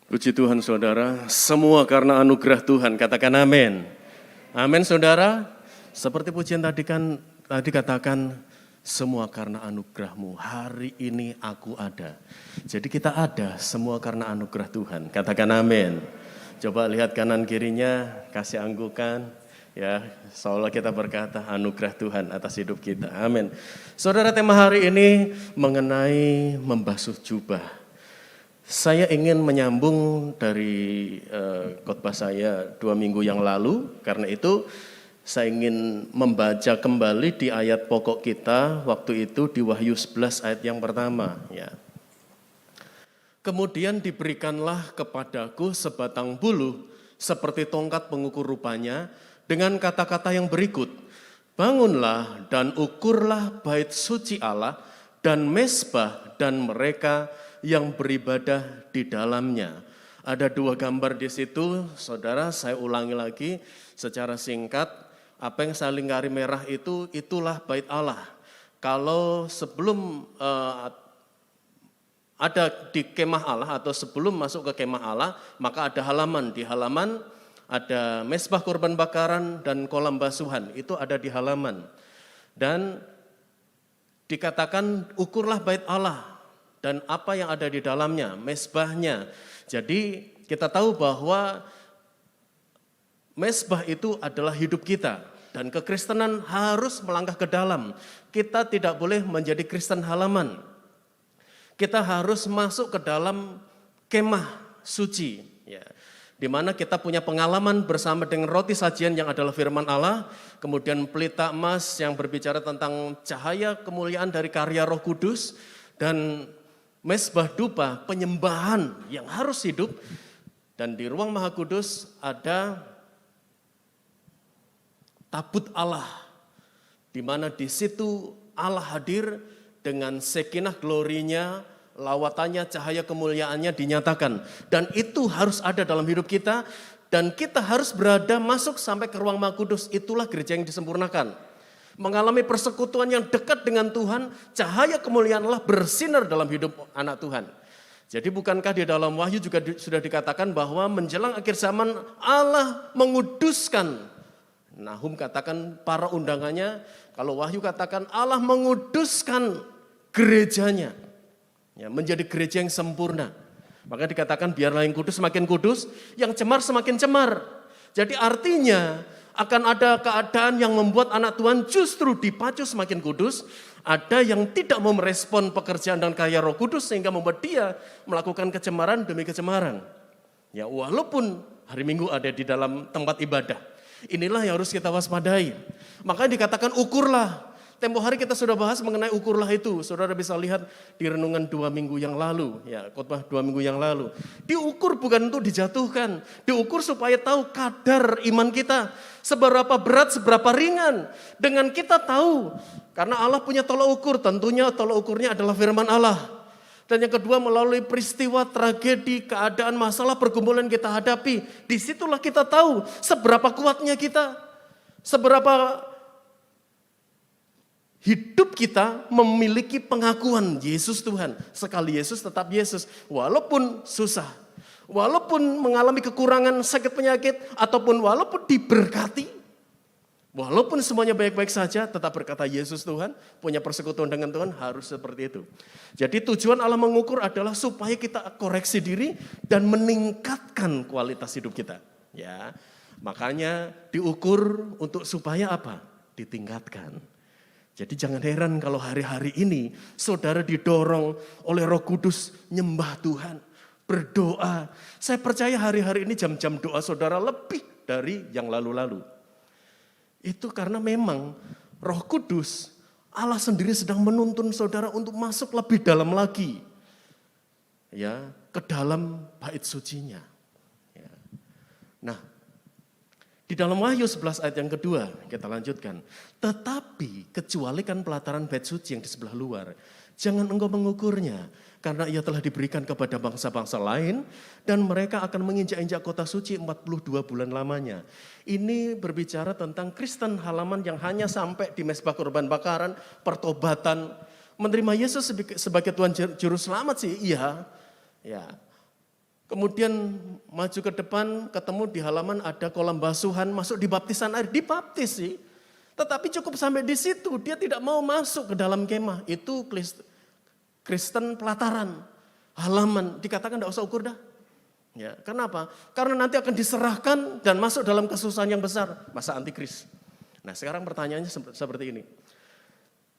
Puji Tuhan saudara, semua karena anugerah Tuhan, katakan amin. Amin saudara, seperti pujian tadi katakan, semua karena anugerah-Mu, hari ini aku ada. Jadi kita ada semua karena anugerah Tuhan, katakan amin. Coba lihat kanan kirinya, kasih anggukan, ya, seolah kita berkata anugerah Tuhan atas hidup kita, amin. Saudara, tema hari ini mengenai membasuh jubah. Saya ingin menyambung dari khotbah saya 2 minggu yang lalu, karena itu saya ingin membaca kembali di ayat pokok kita waktu itu di Wahyu 11 ayat yang pertama. Ya. Kemudian diberikanlah kepadaku sebatang bulu seperti tongkat pengukur rupanya dengan kata-kata yang berikut, bangunlah dan ukurlah bait suci Allah dan mezbah dan mereka yang beribadah di dalamnya. Ada 2 gambar di situ, saudara, saya ulangi lagi secara singkat. Apa yang saya lingkari merah itu, itulah bait Allah. Kalau sebelum ada di kemah Allah atau sebelum masuk ke kemah Allah, maka ada halaman. Di halaman ada mezbah korban bakaran dan kolam basuhan, itu ada di halaman. Dan dikatakan ukurlah bait Allah. Dan apa yang ada di dalamnya, mezbahnya. Jadi kita tahu bahwa mezbah itu adalah hidup kita. Dan kekristenan harus melangkah ke dalam. Kita tidak boleh menjadi Kristen halaman. Kita harus masuk ke dalam kemah suci. Ya. Di mana kita punya pengalaman bersama dengan roti sajian yang adalah firman Allah. Kemudian pelita emas yang berbicara tentang cahaya kemuliaan dari karya Roh Kudus. Dan mezbah dupa, penyembahan yang harus hidup, dan di ruang Maha Kudus ada tabut Allah, di mana di situ Allah hadir dengan sekinah glorinya, lawatannya, cahaya kemuliaannya dinyatakan, dan itu harus ada dalam hidup kita, dan kita harus berada masuk sampai ke ruang Maha Kudus. Itulah gereja yang disempurnakan. Mengalami persekutuan yang dekat dengan Tuhan, cahaya kemuliaan Allah bersinar dalam hidup anak Tuhan. Jadi bukankah di dalam Wahyu juga sudah dikatakan bahwa menjelang akhir zaman Allah menguduskan. Nahum katakan para undangannya, kalau Wahyu katakan Allah menguduskan gerejanya. Ya, menjadi gereja yang sempurna. Maka dikatakan biarlah yang kudus semakin kudus, yang cemar semakin cemar. Jadi artinya akan ada keadaan yang membuat anak Tuhan justru dipacu semakin kudus. Ada yang tidak mau merespon pekerjaan dan karya Roh Kudus sehingga membuat dia melakukan kecemaran demi kecemaran. Ya, walaupun hari Minggu ada di dalam tempat ibadah. Inilah yang harus kita waspadai. Makanya dikatakan ukurlah. Tempo hari kita sudah bahas mengenai ukurlah itu. Saudara bisa lihat di renungan 2 minggu yang lalu. Ya, khotbah 2 minggu yang lalu. Diukur bukan untuk dijatuhkan. Diukur supaya tahu kadar iman kita. Seberapa berat, seberapa ringan. Dengan kita tahu. Karena Allah punya tolak ukur. Tentunya tolak ukurnya adalah firman Allah. Dan yang kedua melalui peristiwa, tragedi, keadaan, masalah, pergumulan kita hadapi. Disitulah kita tahu seberapa kuatnya kita. Seberapa hidup kita memiliki pengakuan Yesus Tuhan. Sekali Yesus tetap Yesus. Walaupun susah. Walaupun mengalami kekurangan, sakit penyakit. Ataupun walaupun diberkati. Walaupun semuanya baik-baik saja, tetap berkata Yesus Tuhan. Punya persekutuan dengan Tuhan harus seperti itu. Jadi tujuan Allah mengukur adalah supaya kita koreksi diri. Dan meningkatkan kualitas hidup kita. Ya, makanya diukur untuk supaya apa? Ditingkatkan. Jadi jangan heran kalau hari-hari ini saudara didorong oleh Roh Kudus nyembah Tuhan, berdoa. Saya percaya hari-hari ini jam-jam doa saudara lebih dari yang lalu-lalu. Itu karena memang Roh Kudus, Allah sendiri sedang menuntun saudara untuk masuk lebih dalam lagi. Ya, ke dalam bait sucinya. Ya. Nah, di dalam Wahyu 11 ayat yang kedua, kita lanjutkan. Tetapi kecualikan pelataran bait suci yang di sebelah luar, jangan engkau mengukurnya, karena ia telah diberikan kepada bangsa-bangsa lain, dan mereka akan menginjak-injak kota suci 42 bulan lamanya. Ini berbicara tentang Kristen halaman yang hanya sampai di mezbah korban bakaran, pertobatan. Menerima Yesus sebagai Tuhan Juru Selamat sih, iya. Ya. Kemudian maju ke depan, ketemu di halaman ada kolam basuhan, masuk di baptisan air, dibaptis sih. Tetapi cukup sampai di situ, dia tidak mau masuk ke dalam kemah. Itu Kristen pelataran, halaman, dikatakan tidak usah ukur dah. Ya, kenapa? Karena nanti akan diserahkan dan masuk dalam kesusahan yang besar, masa antikris. Nah sekarang pertanyaannya seperti ini.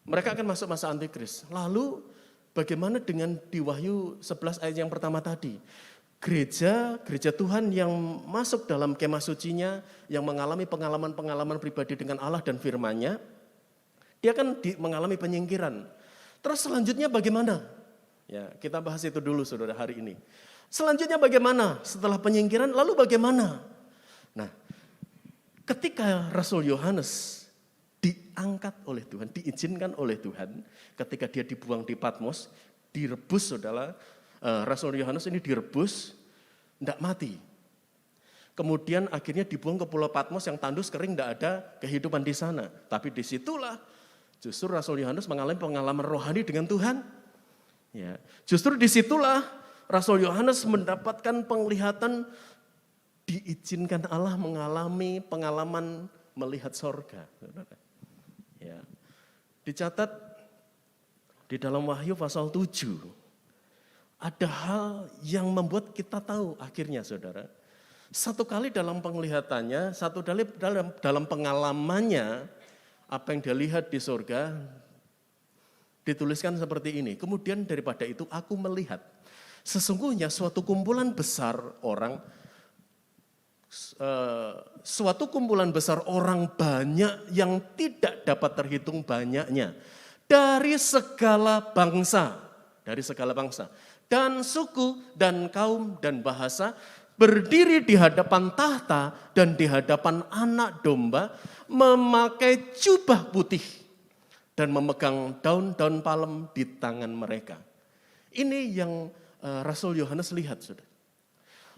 Mereka akan masuk masa antikris. Lalu bagaimana dengan di Wahyu 11 ayat yang pertama tadi? Gereja Tuhan yang masuk dalam kemah sucinya, yang mengalami pengalaman-pengalaman pribadi dengan Allah dan firman-Nya, dia akan mengalami penyingkiran. Terus selanjutnya bagaimana? Ya, kita bahas itu dulu saudara hari ini. Selanjutnya bagaimana? Setelah penyingkiran lalu bagaimana? Nah, ketika Rasul Yohanes diangkat oleh Tuhan, diizinkan oleh Tuhan, ketika dia dibuang di Patmos, direbus saudara, Rasul Yohanes ini direbus, tidak mati. Kemudian akhirnya dibuang ke Pulau Patmos yang tandus kering, tidak ada kehidupan di sana. Tapi disitulah justru Rasul Yohanes mengalami pengalaman rohani dengan Tuhan. Ya, justru disitulah Rasul Yohanes mendapatkan penglihatan, diizinkan Allah mengalami pengalaman melihat sorga. Ya, dicatat di dalam Wahyu pasal 7. Ada hal yang membuat kita tahu akhirnya saudara. Satu kali dalam penglihatannya, satu kali dalam pengalamannya, apa yang dia lihat di surga, dituliskan seperti ini. Kemudian daripada itu aku melihat, sesungguhnya suatu kumpulan besar orang, banyak yang tidak dapat terhitung banyaknya. Dari segala bangsa, dan suku, dan kaum, dan bahasa, berdiri di hadapan tahta dan di hadapan Anak Domba, memakai jubah putih dan memegang daun-daun palem di tangan mereka. Ini yang Rasul Yohanes lihat, saudara.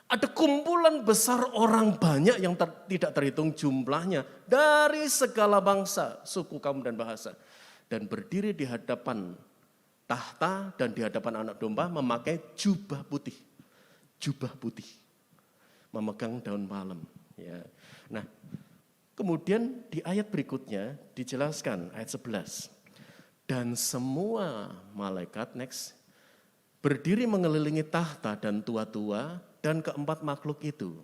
Ada kumpulan besar orang banyak yang tidak terhitung jumlahnya dari segala bangsa, suku, kaum, dan bahasa. Dan berdiri di hadapan tahta dan di hadapan Anak Domba memakai jubah putih, memegang daun palem. Ya. Nah, kemudian di ayat berikutnya dijelaskan ayat 11. Dan semua malaikat berdiri mengelilingi tahta dan tua-tua dan keempat makhluk itu.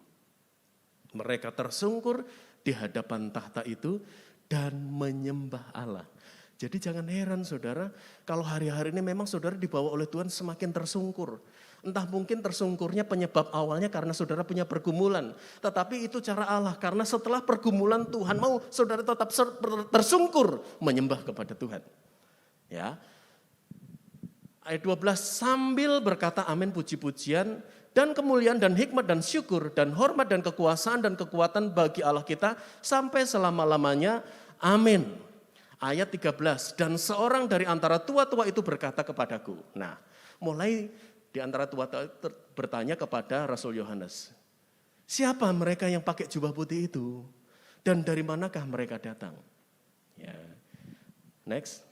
Mereka tersungkur di hadapan tahta itu dan menyembah Allah. Jadi jangan heran saudara, kalau hari-hari ini memang saudara dibawa oleh Tuhan semakin tersungkur. Entah mungkin tersungkurnya penyebab awalnya karena saudara punya pergumulan. Tetapi itu cara Allah, karena setelah pergumulan Tuhan mau saudara tetap tersungkur menyembah kepada Tuhan. Ya. Ayat 12, sambil berkata amin puji-pujian dan kemuliaan dan hikmat dan syukur dan hormat dan kekuasaan dan kekuatan bagi Allah kita sampai selama-lamanya. Amin. Ayat 13, dan seorang dari antara tua-tua itu berkata kepadaku. Nah, mulai di antara tua-tua itu bertanya kepada Rasul Yohanes. Siapa mereka yang pakai jubah putih itu? Dan dari manakah mereka datang? Ya. Next.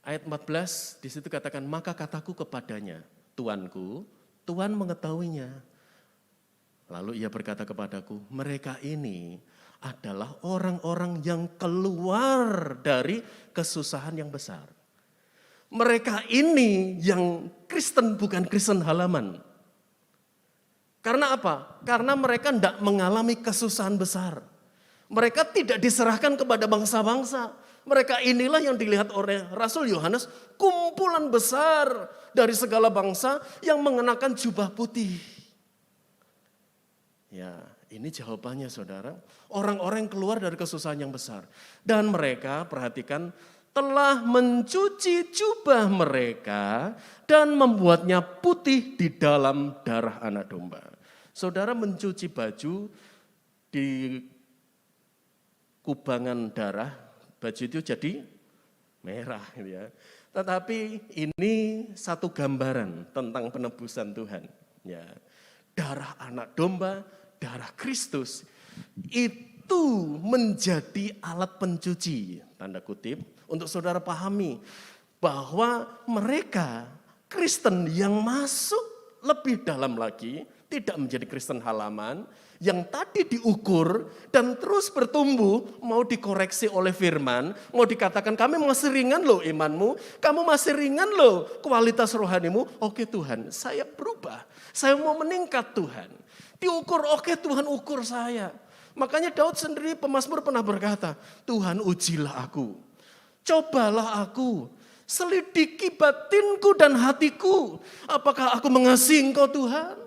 Ayat 14, di situ katakan, maka kataku kepadanya, Tuanku, Tuhan mengetahuinya. Lalu ia berkata kepadaku, mereka ini adalah orang-orang yang keluar dari kesusahan yang besar. Mereka ini yang Kristen bukan Kristen halaman. Karena apa? Karena mereka tidak mengalami kesusahan besar. Mereka tidak diserahkan kepada bangsa-bangsa. Mereka inilah yang dilihat oleh Rasul Yohanes, kumpulan besar dari segala bangsa yang mengenakan jubah putih. Ya, ini jawabannya saudara. Orang-orang yang keluar dari kesusahan yang besar. Dan mereka, perhatikan, telah mencuci jubah mereka dan membuatnya putih di dalam darah Anak Domba. Saudara mencuci baju di kubangan darah, baju itu jadi merah gitu ya. Tetapi ini satu gambaran tentang penebusan Tuhan. Ya, darah Anak Domba, darah Kristus itu menjadi alat pencuci, tanda kutip, untuk saudara pahami bahwa mereka Kristen yang masuk lebih dalam lagi, tidak menjadi Kristen halaman, yang tadi diukur dan terus bertumbuh, mau dikoreksi oleh firman, mau dikatakan kami masih ringan loh imanmu, kamu masih ringan loh kualitas rohanimu. Oke Tuhan, saya berubah, saya mau meningkat Tuhan. Diukur, oke Tuhan ukur saya. Makanya Daud sendiri pemazmur pernah berkata, Tuhan ujilah aku, cobalah aku, selidiki batinku dan hatiku. Apakah aku mengasihi Engkau Tuhan?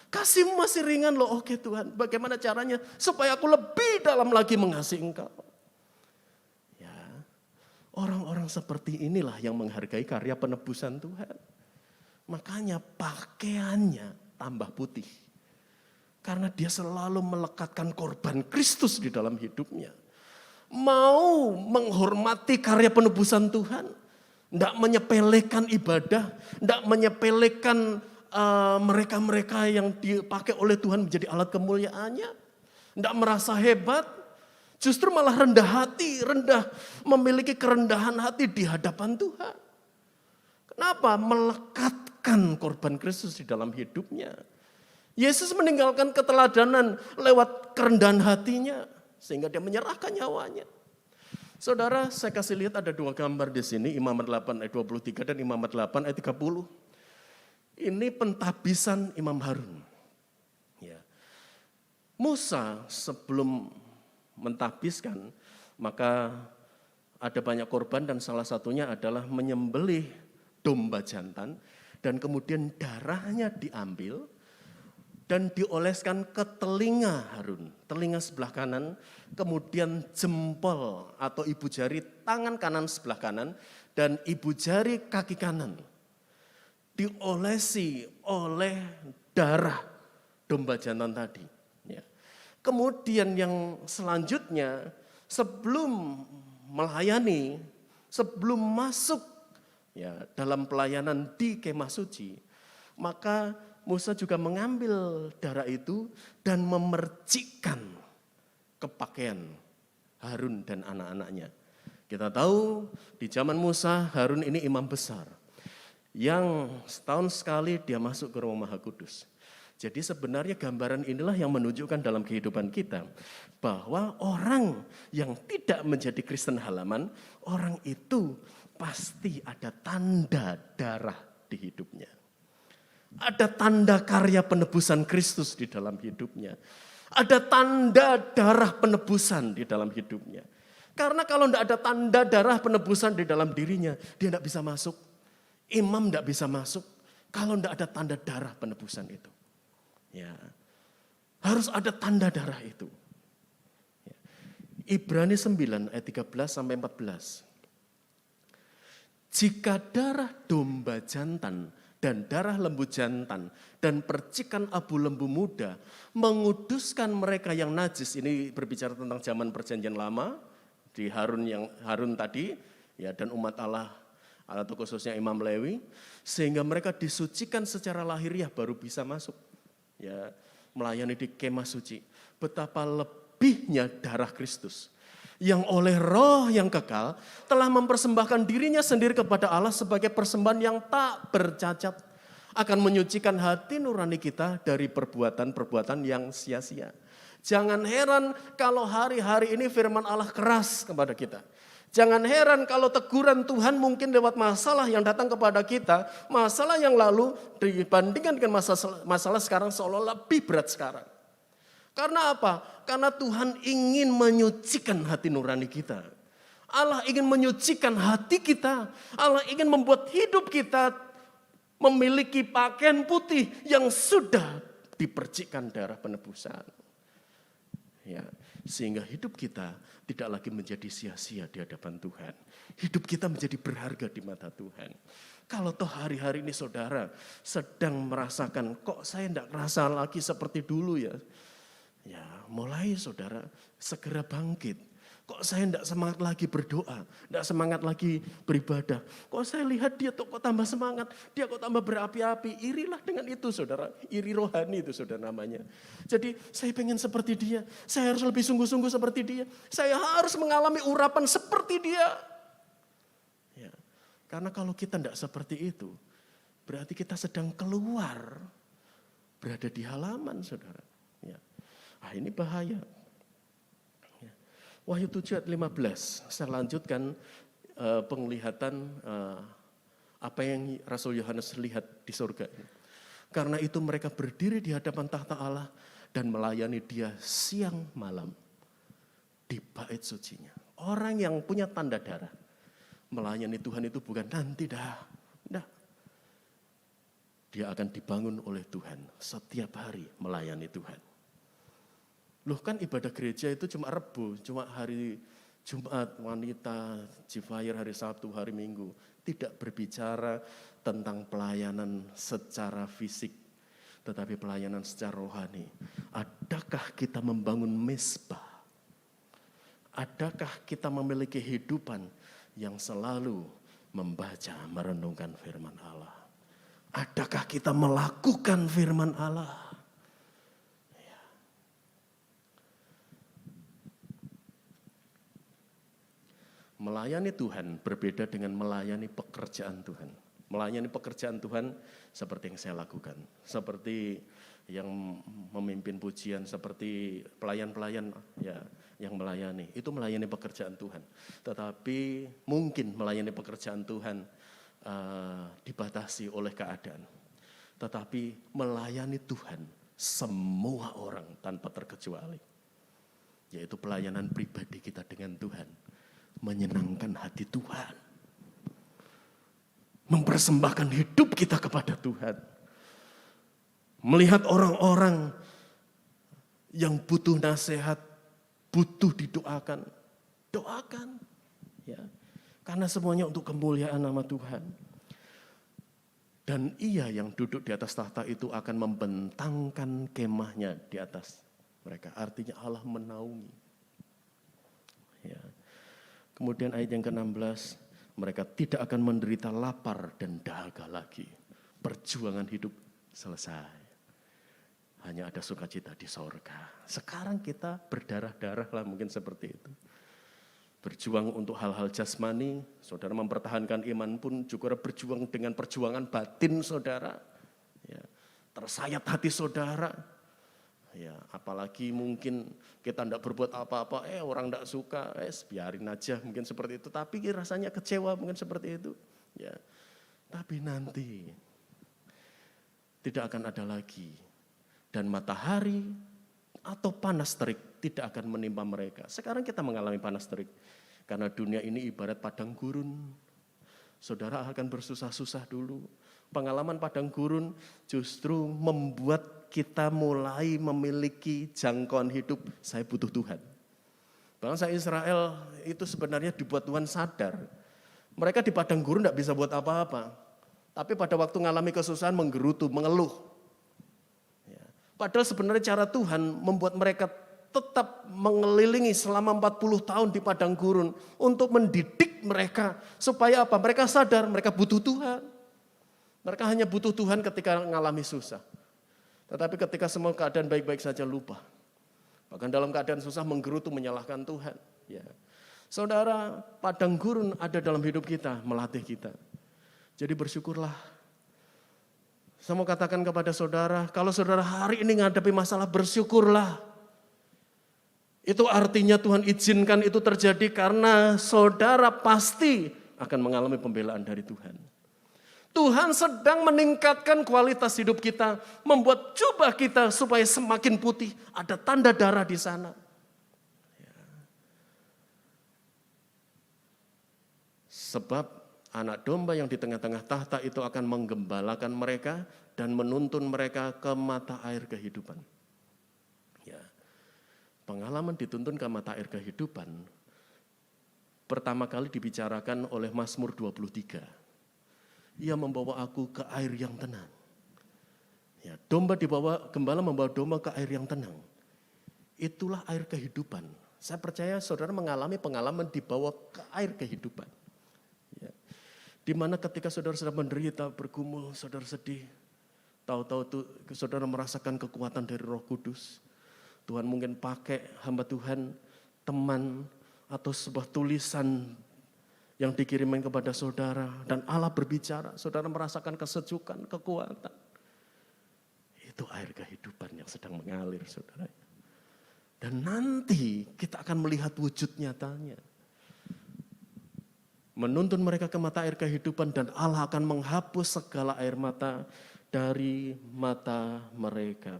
Kasihmu masih ringan loh. Oke Tuhan, bagaimana caranya supaya aku lebih dalam lagi mengasihi Engkau? Ya, orang-orang seperti inilah yang menghargai karya penebusan Tuhan. Makanya pakaiannya tambah putih. Karena dia selalu melekatkan korban Kristus di dalam hidupnya. Mau menghormati karya penebusan Tuhan. Tidak menyepelekan ibadah, tidak menyepelekan mereka-mereka yang dipakai oleh Tuhan menjadi alat kemuliaannya. Tidak merasa hebat, justru malah rendah hati, memiliki kerendahan hati di hadapan Tuhan. Kenapa? Melekatkan korban Kristus di dalam hidupnya. Yesus meninggalkan keteladanan lewat kerendahan hatinya, sehingga dia menyerahkan nyawanya. Saudara, saya kasih lihat ada dua gambar di sini, Imamat 8 ayat 23 dan Imamat 8 ayat 30. Ini pentabisan Imam Harun. Ya. Musa sebelum mentabiskan, maka ada banyak korban dan salah satunya adalah menyembelih domba jantan dan kemudian darahnya diambil dan dioleskan ke telinga Harun, telinga sebelah kanan, kemudian jempol atau ibu jari tangan kanan sebelah kanan, dan ibu jari kaki kanan. Diolesi oleh darah domba jantan tadi. Ya. Kemudian yang selanjutnya, sebelum melayani, sebelum masuk ya, dalam pelayanan di kemah suci, maka Musa juga mengambil darah itu dan memercikkan ke pakaian Harun dan anak-anaknya. Kita tahu di zaman Musa, Harun ini imam besar. Yang setahun sekali dia masuk ke Rumah Maha Kudus. Jadi sebenarnya gambaran inilah yang menunjukkan dalam kehidupan kita. Bahwa orang yang tidak menjadi Kristen halaman, orang itu pasti ada tanda darah di hidupnya. Ada tanda karya penebusan Kristus di dalam hidupnya. Ada tanda darah penebusan di dalam hidupnya. Karena kalau tidak ada tanda darah penebusan di dalam dirinya, dia tidak bisa masuk. Imam tidak bisa masuk kalau tidak ada tanda darah penebusan itu. Ya, harus ada tanda darah itu. Ya. Ibrani 9 ayat 13 sampai 14. Jika darah domba jantan dan darah lembu jantan dan percikan abu lembu muda menguduskan mereka yang najis. Ini berbicara tentang zaman perjanjian lama di Harun tadi ya, dan umat Allah atau khususnya Imam Lewi, sehingga mereka disucikan secara lahiriah baru bisa masuk ya, melayani di kemah suci. Betapa lebihnya darah Kristus yang oleh roh yang kekal telah mempersembahkan dirinya sendiri kepada Allah sebagai persembahan yang tak bercacat, akan menyucikan hati nurani kita dari perbuatan-perbuatan yang sia-sia. Jangan heran kalau hari-hari ini firman Allah keras kepada kita. Jangan heran kalau teguran Tuhan mungkin lewat masalah yang datang kepada kita, masalah yang lalu dibandingkan dengan masalah sekarang seolah lebih berat sekarang. Karena apa? Karena Tuhan ingin menyucikan hati nurani kita. Allah ingin menyucikan hati kita. Allah ingin membuat hidup kita memiliki pakaian putih yang sudah dipercikkan darah penebusan. Ya, sehingga hidup kita tidak lagi menjadi sia-sia di hadapan Tuhan. Hidup kita menjadi berharga di mata Tuhan. Kalau toh hari-hari ini saudara sedang merasakan, kok saya tidak merasa lagi seperti dulu ya. Ya, mulai saudara segera bangkit. Kok saya tidak semangat lagi berdoa, tidak semangat lagi beribadah. Kok saya lihat dia kok tambah semangat, dia kok tambah berapi-api. Irilah dengan itu saudara, iri rohani itu saudara namanya. Jadi saya pengen seperti dia, saya harus lebih sungguh-sungguh seperti dia. Saya harus mengalami urapan seperti dia. Ya, karena kalau kita tidak seperti itu, berarti kita sedang keluar berada di halaman, saudara. Ya. Ini bahaya. Ya. Wahyu 7 ayat 15, saya lanjutkan penglihatan apa yang Rasul Yohanes lihat di surga ini. Karena itu mereka berdiri di hadapan tahta Allah dan melayani Dia siang malam di bait sucinya. Orang yang punya tanda darah melayani Tuhan itu bukan nanti dah. Dia akan dibangun oleh Tuhan setiap hari melayani Tuhan. Loh kan ibadah gereja itu cuma Rebo, cuma hari Jumat, wanita, G-Fire, hari Sabtu, hari Minggu. Tidak berbicara tentang pelayanan secara fisik, tetapi pelayanan secara rohani. Adakah kita membangun mezbah? Adakah kita memiliki kehidupan yang selalu membaca, merenungkan firman Allah? Adakah kita melakukan firman Allah? Ya. Melayani Tuhan berbeda dengan melayani pekerjaan Tuhan. Melayani pekerjaan Tuhan seperti yang saya lakukan. Seperti yang memimpin pujian, seperti pelayan-pelayan ya, yang melayani. Itu melayani pekerjaan Tuhan. Tetapi mungkin melayani pekerjaan Tuhan dibatasi oleh keadaan. Tetapi melayani Tuhan semua orang tanpa terkecuali. Yaitu pelayanan pribadi kita dengan Tuhan. Menyenangkan hati Tuhan. Mempersembahkan hidup kita kepada Tuhan. Melihat orang-orang yang butuh nasihat, butuh didoakan. Doakan. Ya. Karena semuanya untuk kemuliaan nama Tuhan. Dan Ia yang duduk di atas tahta itu akan membentangkan kemahnya di atas mereka. Artinya Allah menaungi. Ya. Kemudian ayat yang ke-16, mereka tidak akan menderita lapar dan dahaga lagi. Perjuangan hidup selesai. Hanya ada sukacita di sorga. Sekarang kita berdarah-darah lah mungkin seperti itu. Berjuang untuk hal-hal jasmani, saudara mempertahankan iman pun juga berjuang dengan perjuangan batin saudara. Ya, tersayat hati saudara. Ya, apalagi mungkin kita tidak berbuat apa-apa, orang tidak suka, biarin aja mungkin seperti itu. Tapi rasanya kecewa mungkin seperti itu. Ya, tapi nanti tidak akan ada lagi. Dan matahari atau panas terik tidak akan menimpa mereka. Sekarang kita mengalami panas terik. Karena dunia ini ibarat padang gurun. Saudara akan bersusah-susah dulu. Pengalaman padang gurun justru membuat kita mulai memiliki jangkauan hidup. Saya butuh Tuhan. Bangsa Israel itu sebenarnya dibuat Tuhan sadar. Mereka di padang gurun tidak bisa buat apa-apa. Tapi pada waktu mengalami kesusahan menggerutu, mengeluh. Padahal sebenarnya cara Tuhan membuat mereka tetap mengelilingi selama 40 tahun di padang gurun untuk mendidik mereka supaya apa? Mereka sadar mereka butuh Tuhan. Mereka hanya butuh Tuhan ketika mengalami susah. Tetapi ketika semua keadaan baik-baik saja lupa. Bahkan dalam keadaan susah menggerutu menyalahkan Tuhan. Ya. Saudara, padang gurun ada dalam hidup kita, melatih kita. Jadi bersyukurlah. Saya mau katakan kepada saudara, kalau saudara hari ini menghadapi masalah, bersyukurlah. Itu artinya Tuhan izinkan itu terjadi karena saudara pasti akan mengalami pembelaan dari Tuhan. Tuhan sedang meningkatkan kualitas hidup kita, membuat jubah kita supaya semakin putih, ada tanda darah di sana. Sebab anak domba yang di tengah-tengah tahta itu akan menggembalakan mereka dan menuntun mereka ke mata air kehidupan. Ya. Pengalaman dituntun ke mata air kehidupan pertama kali dibicarakan oleh Mazmur 23. Ia membawa aku ke air yang tenang. Ya, gembala membawa domba ke air yang tenang. Itulah air kehidupan. Saya percaya saudara mengalami pengalaman dibawa ke air kehidupan. Ya. Di mana ketika saudara sedang menderita, bergumul, saudara sedih. Tahu-tahu saudara merasakan kekuatan dari Roh Kudus. Tuhan mungkin pakai hamba Tuhan, teman, atau sebuah tulisan yang dikirimkan kepada saudara. Dan Allah berbicara, saudara merasakan kesejukan, kekuatan. Itu air kehidupan yang sedang mengalir, saudara. Dan nanti kita akan melihat wujud nyatanya. Menuntun mereka ke mata air kehidupan dan Allah akan menghapus segala air mata dari mata mereka.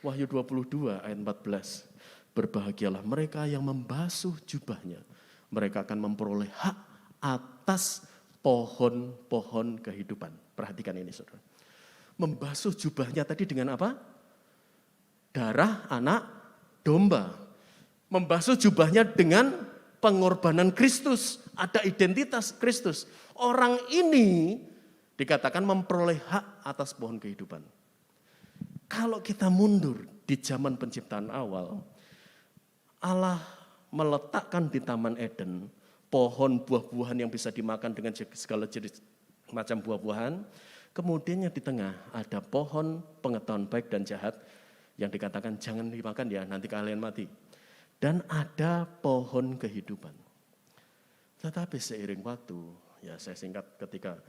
Wahyu 22 ayat 14. Berbahagialah mereka yang membasuh jubahnya. Mereka akan memperoleh hak atas pohon-pohon kehidupan. Perhatikan ini, saudara. Membasuh jubahnya tadi dengan apa? Darah anak domba. Membasuh jubahnya dengan pengorbanan Kristus. Ada identitas Kristus. Orang ini dikatakan memperoleh hak atas pohon kehidupan. Kalau kita mundur di zaman penciptaan awal, Allah meletakkan di Taman Eden pohon buah-buahan yang bisa dimakan dengan segala jenis macam buah-buahan. Kemudian yang di tengah ada pohon pengetahuan baik dan jahat yang dikatakan jangan dimakan ya, nanti kalian mati. Dan ada pohon kehidupan. Tetapi seiring waktu, ya saya singkat ketika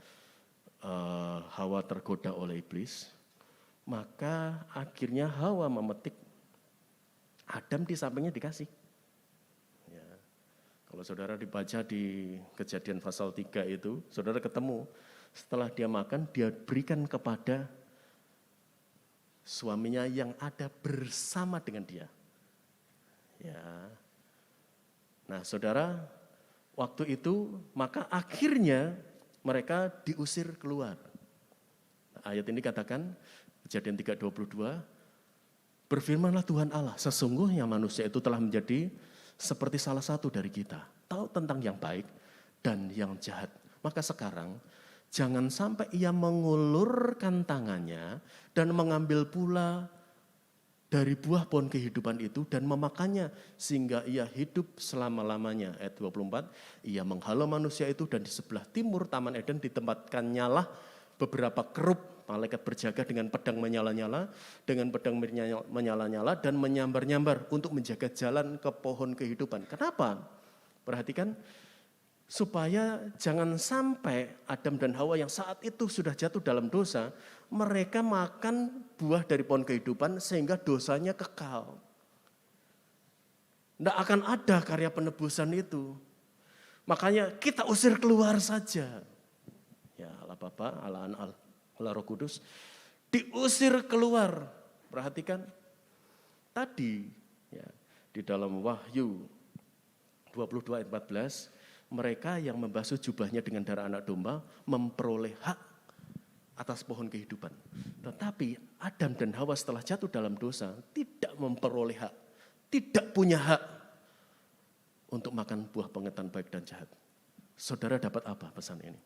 Hawa tergoda oleh iblis, maka akhirnya Hawa memetik, Adam di sampingnya dikasih. Ya. Kalau saudara dibaca di Kejadian pasal 3 itu, saudara ketemu setelah dia makan, dia berikan kepada suaminya yang ada bersama dengan dia. Ya. Nah, saudara, waktu itu maka akhirnya mereka diusir keluar. Ayat ini katakan, Kejadian 3:22, berfirmanlah Tuhan Allah, sesungguhnya manusia itu telah menjadi seperti salah satu dari kita, tahu tentang yang baik dan yang jahat. Maka sekarang jangan sampai ia mengulurkan tangannya dan mengambil pula dari buah pohon kehidupan itu dan memakannya sehingga ia hidup selama-lamanya. Ayat 24, ia menghalau manusia itu dan di sebelah timur Taman Eden ditempatkannya beberapa kerub malaikat berjaga dengan pedang menyala-nyala, dan menyambar-nyambar untuk menjaga jalan ke pohon kehidupan. Kenapa? Perhatikan, supaya jangan sampai Adam dan Hawa yang saat itu sudah jatuh dalam dosa, mereka makan buah dari pohon kehidupan sehingga dosanya kekal. Tidak akan ada karya penebusan itu. Makanya kita usir keluar saja. Ya Allah Bapa, Allah Anak, Allah Roh Kudus, diusir keluar. Perhatikan, tadi ya, di dalam Wahyu 22 ayat 14, mereka yang membasuh jubahnya dengan darah anak domba memperoleh hak atas pohon kehidupan. Tetapi Adam dan Hawa setelah jatuh dalam dosa tidak memperoleh hak, tidak punya hak untuk makan buah pengetahuan baik dan jahat. Saudara dapat apa pesan ini?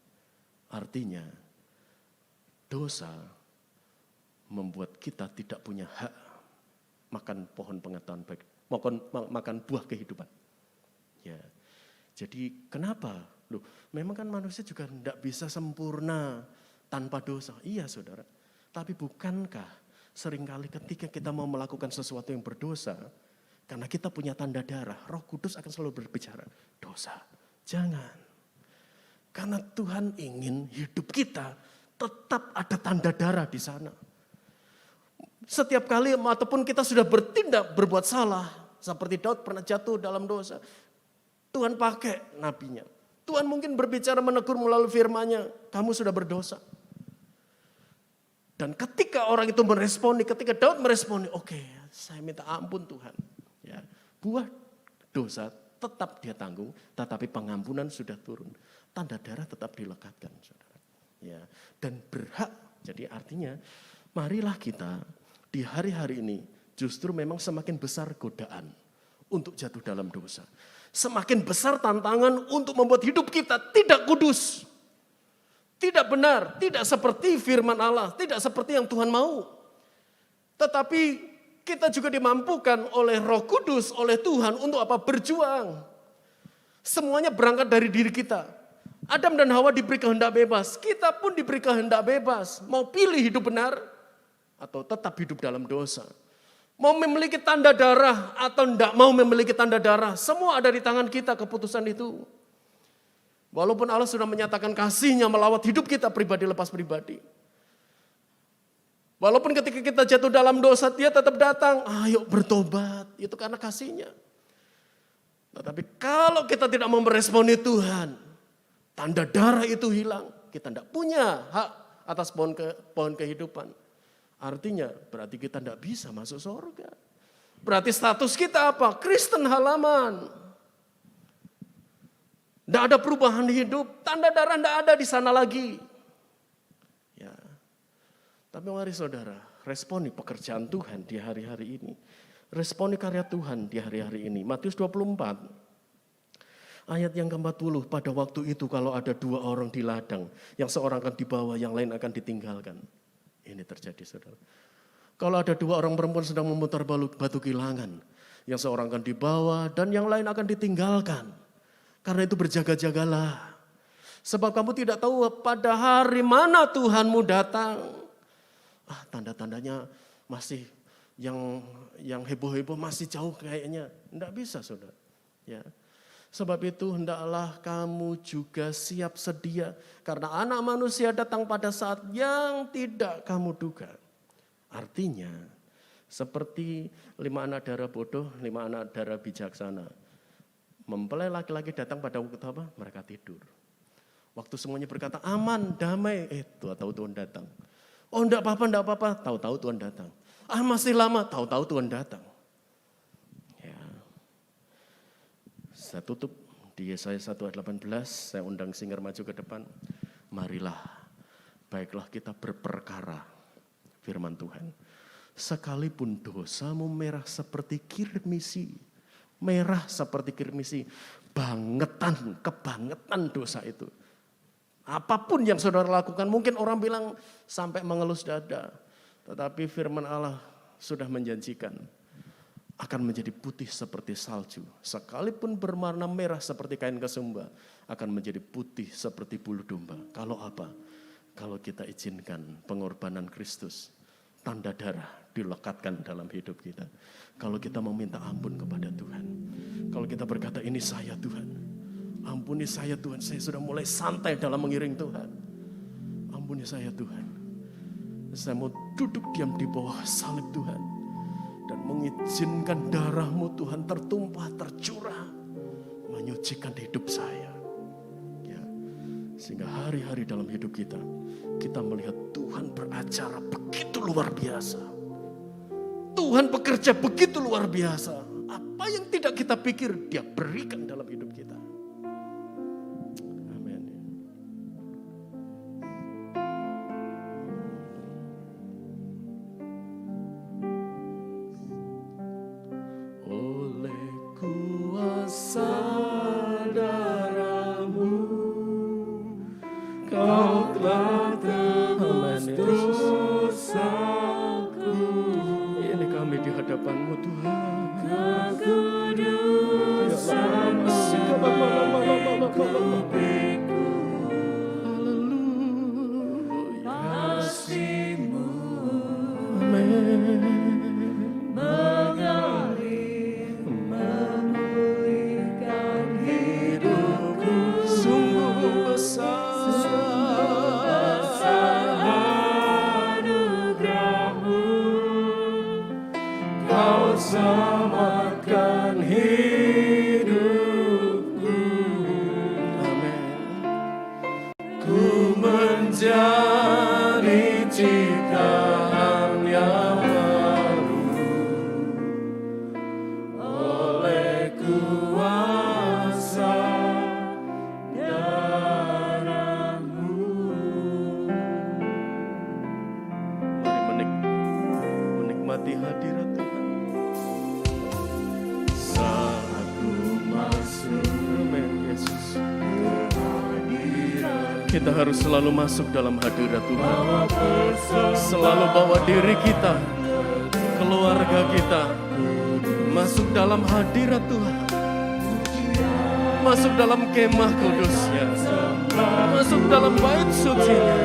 Artinya dosa membuat kita tidak punya hak makan pohon pengetahuan baik, makan buah kehidupan. Ya. Jadi kenapa? Loh, memang kan manusia juga tidak bisa sempurna tanpa dosa. Iya saudara, tapi bukankah seringkali ketika kita mau melakukan sesuatu yang berdosa, karena kita punya tanda darah, Roh Kudus akan selalu berbicara, dosa, jangan. Karena Tuhan ingin hidup kita tetap ada tanda darah di sana. Setiap kali ataupun kita sudah berbuat salah, seperti Daud pernah jatuh dalam dosa, Tuhan pakai nabinya. Tuhan mungkin berbicara menegur melalui firman-Nya, kamu sudah berdosa. Dan ketika orang itu meresponi, ketika Daud meresponi, oke, saya minta ampun Tuhan. Ya, buah dosa tetap dia tanggung, tetapi pengampunan sudah turun. Tanda darah tetap dilekatkan, saudara. Ya, dan berhak. Jadi artinya, marilah kita di hari-hari ini justru memang semakin besar godaan untuk jatuh dalam dosa. Semakin besar tantangan untuk membuat hidup kita tidak kudus. Tidak benar, tidak seperti firman Allah, tidak seperti yang Tuhan mau. Tetapi kita juga dimampukan oleh Roh Kudus, oleh Tuhan untuk apa? Berjuang. Semuanya berangkat dari diri kita. Adam dan Hawa diberi kehendak bebas, kita pun diberi kehendak bebas. Mau pilih hidup benar atau tetap hidup dalam dosa. Mau memiliki tanda darah atau tidak mau memiliki tanda darah, semua ada di tangan kita keputusan itu. Walaupun Allah sudah menyatakan kasih-Nya melawat hidup kita pribadi lepas pribadi. Walaupun ketika kita jatuh dalam dosa, dia tetap datang. Ayo bertobat, itu karena kasih-Nya. Tetapi kalau kita tidak mau meresponi Tuhan, tanda darah itu hilang. Kita tidak punya hak atas pohon kehidupan. Artinya berarti kita tidak bisa masuk surga. Berarti status kita apa? Kristen halaman. Tidak ada perubahan hidup, tanda darah tidak ada di sana lagi. Ya. Tapi mari saudara, responi pekerjaan Tuhan di hari-hari ini. Responi karya Tuhan di hari-hari ini. Matius 24, ayat yang ke-40. Pada waktu itu kalau ada 2 orang di ladang, yang seorang akan dibawa, yang lain akan ditinggalkan. Ini terjadi saudara. Kalau ada 2 orang perempuan sedang memutar batu kilangan, yang seorang akan dibawa dan yang lain akan ditinggalkan. Karena itu berjaga-jagalah. Sebab kamu tidak tahu pada hari mana Tuhanmu datang. Tanda-tandanya masih yang heboh-heboh masih jauh kayaknya. Tidak bisa saudara. Ya. Sebab itu hendaklah kamu juga siap sedia. Karena anak manusia datang pada saat yang tidak kamu duga. Artinya seperti 5 anak darah bodoh, 5 anak darah bijaksana. Mempelai laki-laki datang pada waktu apa? Mereka tidur. Waktu semuanya berkata aman, damai. Tahu-tahu Tuhan datang. Oh enggak apa-apa. Tahu-tahu Tuhan datang. Masih lama, tahu-tahu Tuhan datang. Ya. Saya tutup di Yesaya 1 ayat 18. Saya undang Singer maju ke depan. Marilah, baiklah kita berperkara. Firman Tuhan. Sekalipun dosamu merah seperti kirmisi. Merah seperti kirmisi, kebangetan dosa itu. Apapun yang saudara lakukan, mungkin orang bilang sampai mengelus dada. Tetapi firman Allah sudah menjanjikan akan menjadi putih seperti salju. Sekalipun berwarna merah seperti kain kesumba, akan menjadi putih seperti bulu domba. Kalau apa? Kalau kita izinkan pengorbanan Kristus, tanda darah dilekatkan dalam hidup kita. Kalau kita mau minta ampun kepada Tuhan. Kalau kita berkata ini saya Tuhan. Ampuni saya Tuhan, saya sudah mulai santai dalam mengiring Tuhan. Ampuni saya Tuhan. Saya mau duduk diam di bawah salib Tuhan. Dan mengizinkan darah-Mu Tuhan tertumpah, tercurah. Menyucikan hidup saya. Ya. Sehingga hari-hari dalam hidup kita melihat Tuhan beracara begitu luar biasa. Tuhan bekerja begitu luar biasa. Apa yang tidak kita pikir, Dia berikan dalam hidup kita. Amin. Oleh kuasa darah-Mu, Kau telah tebus dosaku. Ini kami di hadapan-Mu Tuhan. Kekudusan haleluya. Kasih-Mu mengalir, memulihkan hidupku. Sungguh besar anugerah-Mu, Kau selamatkan hidupku. Amin. Ku menjadi ciptaan yang baru oleh kuasa darah-Mu. Mari menikmati hadirat Tuhan. Saat ku masuk, amin Yesus. Kita harus selalu masuk dalam hadirat Tuhan. Selalu bawa diri kita, keluarga kita, masuk dalam hadirat Tuhan. Masuk dalam kemah kudusnya. Masuk dalam bait sucinya.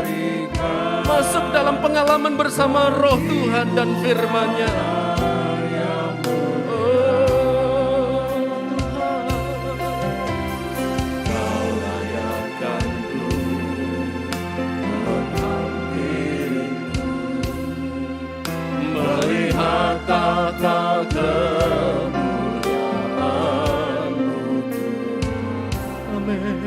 Masuk dalam pengalaman bersama roh Tuhan dan firman-Nya. maka kemuliaan-Mu. Amin.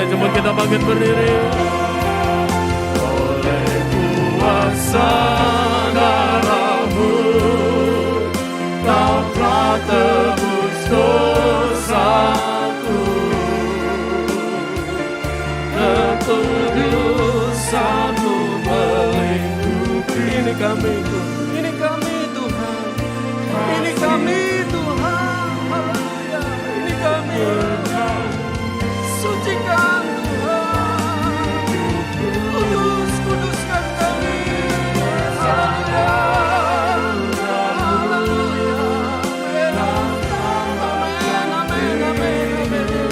Jemput kita bangkit berdiri. Oleh kuasa darah-Mu, Kau telah tebus dosaku. Kekudusan-Mu melingkupi. Ini kami Tuhan, ini kami Tuhan, ini kami Tuhan. Haleluya, ini kami Tuhan. Sucikan Tuhan, kuduskan kami. Haleluya, haleluya, amin, amin, amin, amin.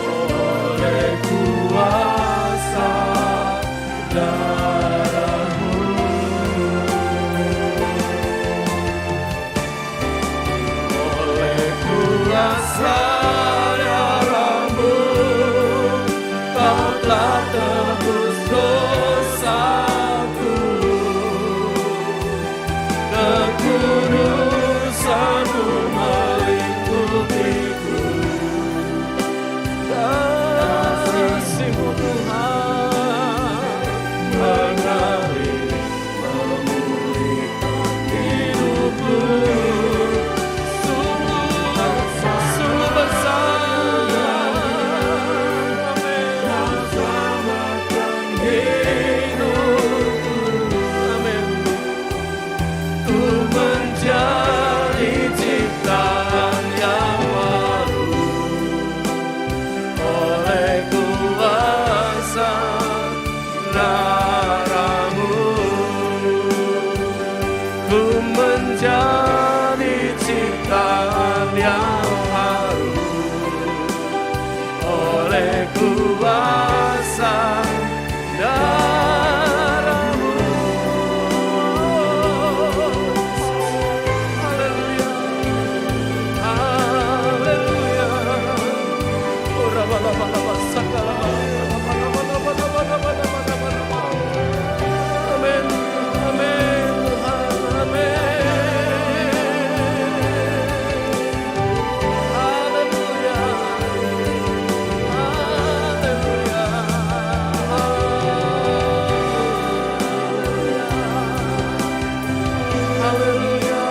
Oleh kuasa darah-Mu, oleh kuasa darah-Mu, Kau telah tebus dosaku. Kekudusan-Mu melingkupiku. Kasih-Mu Tuhan mengalir memulihkan hidupku. Sungguh besar, selamatkan hidupku. Amin. Ku menjadi ciptaan yang baru oleh kuasa darah-Mu. Ku menjadi ciptaan yang baru oleh kuasa darah-Mu. Haleluya, haleluya. Amin, amin, Tuhan, amin. Haleluya, haleluya, haleluya,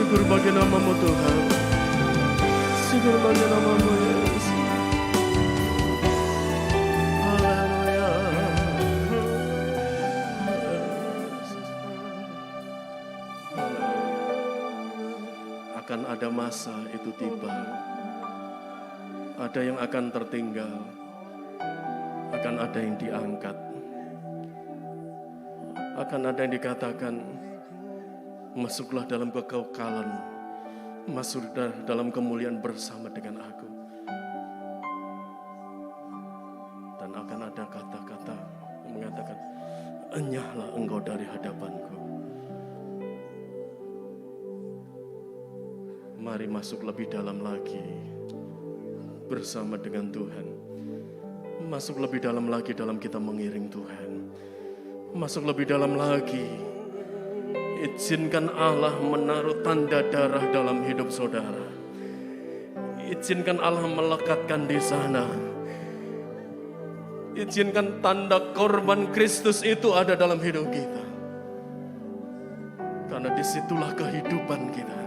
syukur bagi nama-Mu Tuhan, syukur bagi nama-Mu Yesus. Haleluya. Akan ada masa itu tiba, ada yang akan tertinggal, akan ada yang diangkat, akan ada yang dikatakan, masuklah dalam kekekalan, masuklah dalam kemuliaan bersama dengan aku. Dan akan ada kata-kata yang mengatakan, enyahlah engkau dari hadapanku. Mari masuk lebih dalam lagi bersama dengan Tuhan. Masuk lebih dalam lagi dalam kita mengiring Tuhan. Masuk lebih dalam lagi. Izinkan Allah menaruh tanda darah dalam hidup saudara. Izinkan Allah melekatkan di sana. Izinkan tanda korban Kristus itu ada dalam hidup kita. Karena disitulah kehidupan kita.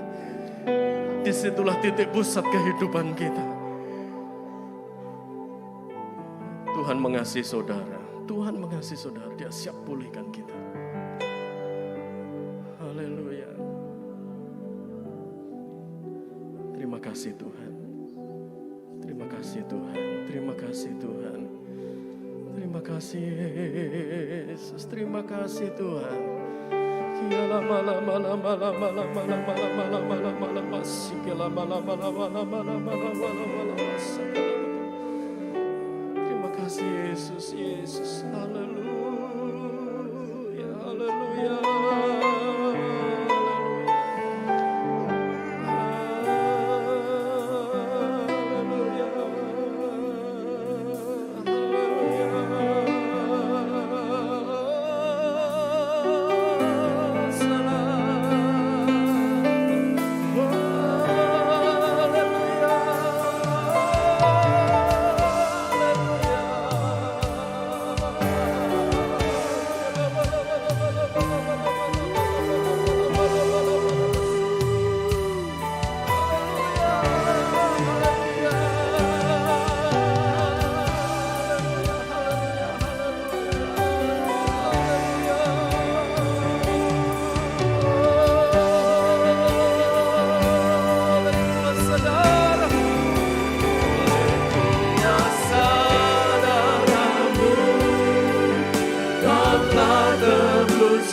Disitulah titik pusat kehidupan kita. Tuhan mengasihi saudara. Tuhan mengasihi saudara. Dia siap pulihkan kita. kasih Tuhan. Terima kasih Tuhan. Terima kasih Tuhan. Terima kasih Yesus. Terima kasih Tuhan. Terima kasih Yesus. Yesus. Haleluya. Haleluya.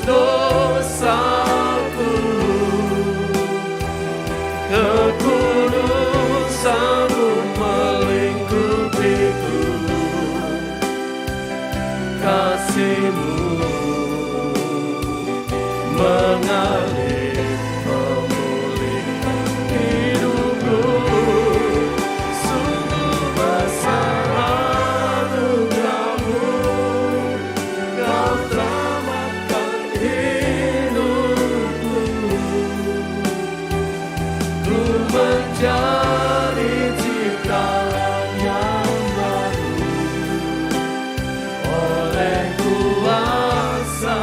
Dosaku, kekudusanmu melingkupiku, kasihmu mengalir memulihkan hidupku. Sungguh besar anugerahmu, kau selamatkan hidupku. Ku menjadi ciptaan yang baru oleh kuasa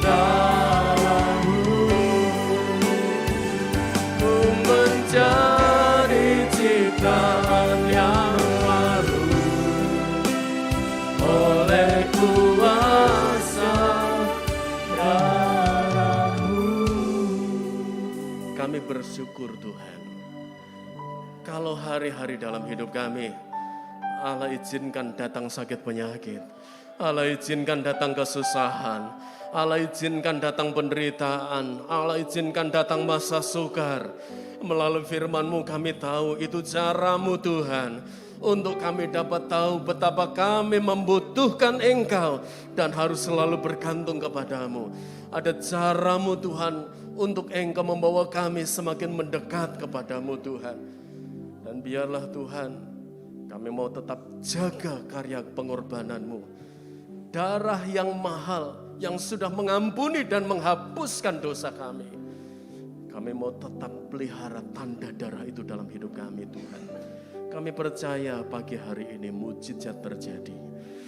darah-Mu. Ku menjadi ciptaan yang baru oleh kuasa darah-Mu. Kami bersyukur Tuhan, kalau hari-hari dalam hidup kami, Allah izinkan datang sakit penyakit, Allah izinkan datang kesusahan, Allah izinkan datang penderitaan, Allah izinkan datang masa sukar. Melalui firman-Mu kami tahu itu cara-Mu Tuhan, untuk kami dapat tahu betapa kami membutuhkan Engkau dan harus selalu bergantung kepadamu. Ada cara-Mu Tuhan untuk Engkau membawa kami semakin mendekat kepadamu Tuhan. Dan biarlah Tuhan, kami mau tetap jaga karya pengorbanan-Mu. Darah yang mahal yang sudah mengampuni dan menghapuskan dosa kami. Kami mau tetap pelihara tanda darah itu dalam hidup kami Tuhan. Kami percaya pagi hari ini mujizat terjadi.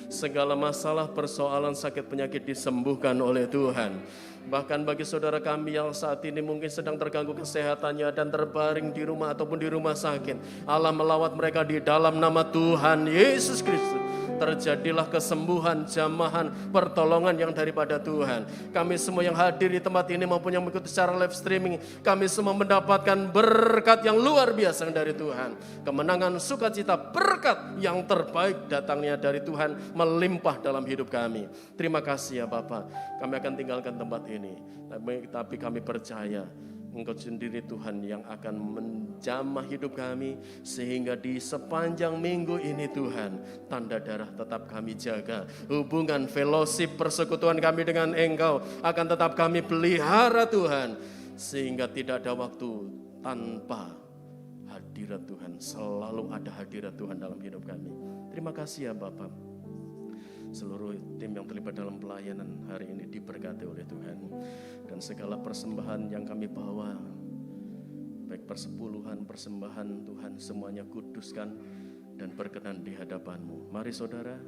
Segala masalah, persoalan, sakit, penyakit disembuhkan oleh Tuhan. Bahkan bagi saudara kami yang saat ini mungkin sedang terganggu kesehatannya dan terbaring di rumah ataupun di rumah sakit, Allah melawat mereka di dalam nama Tuhan Yesus Kristus. Terjadilah kesembuhan, jamahan, pertolongan yang daripada Tuhan. Kami semua yang hadir di tempat ini maupun yang mengikuti secara live streaming, kami semua mendapatkan berkat yang luar biasa dari Tuhan. Kemenangan, sukacita, berkat yang terbaik datangnya dari Tuhan melimpah dalam hidup kami. Terima kasih ya Bapak. Kami akan tinggalkan tempat ini, tapi kami percaya Engkau sendiri Tuhan yang akan menjamah hidup kami, sehingga di sepanjang minggu ini Tuhan, tanda darah tetap kami jaga. Hubungan, fellowship, persekutuan kami dengan Engkau akan tetap kami pelihara Tuhan, sehingga tidak ada waktu tanpa hadirat Tuhan. Selalu ada hadirat Tuhan dalam hidup kami. Terima kasih ya Bapak. Seluruh tim yang terlibat dalam pelayanan hari ini diberkati oleh Tuhan. Dan segala persembahan yang kami bawa, baik persepuluhan, persembahan Tuhan, semuanya kuduskan dan berkenan di hadapan-Mu. Mari saudara,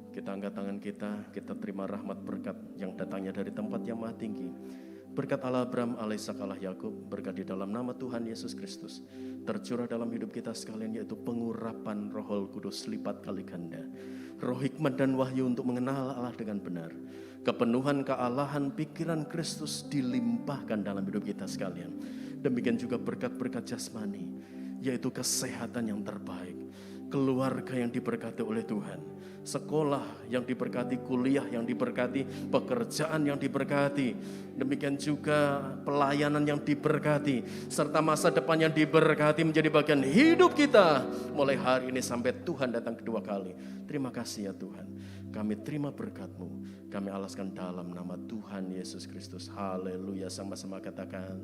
kita angkat tangan kita terima rahmat berkat yang datangnya dari tempat yang maha tinggi. Berkat Allah Abraham, Allah Ishak, Allah Yakub, berkat di dalam nama Tuhan Yesus Kristus tercurah dalam hidup kita sekalian, yaitu pengurapan Roh Kudus lipat kali ganda. Roh hikmat dan wahyu untuk mengenal Allah dengan benar. Kepenuhan kealahan pikiran Kristus dilimpahkan dalam hidup kita sekalian. Demikian juga berkat-berkat jasmani, yaitu kesehatan yang terbaik, keluarga yang diberkati oleh Tuhan, sekolah yang diberkati, kuliah yang diberkati, pekerjaan yang diberkati, demikian juga pelayanan yang diberkati, serta masa depan yang diberkati menjadi bagian hidup kita mulai hari ini sampai Tuhan datang kedua kali. Terima kasih ya Tuhan, kami terima berkat-Mu, kami alaskan dalam nama Tuhan Yesus Kristus. Haleluya, sama-sama katakan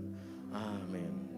amin.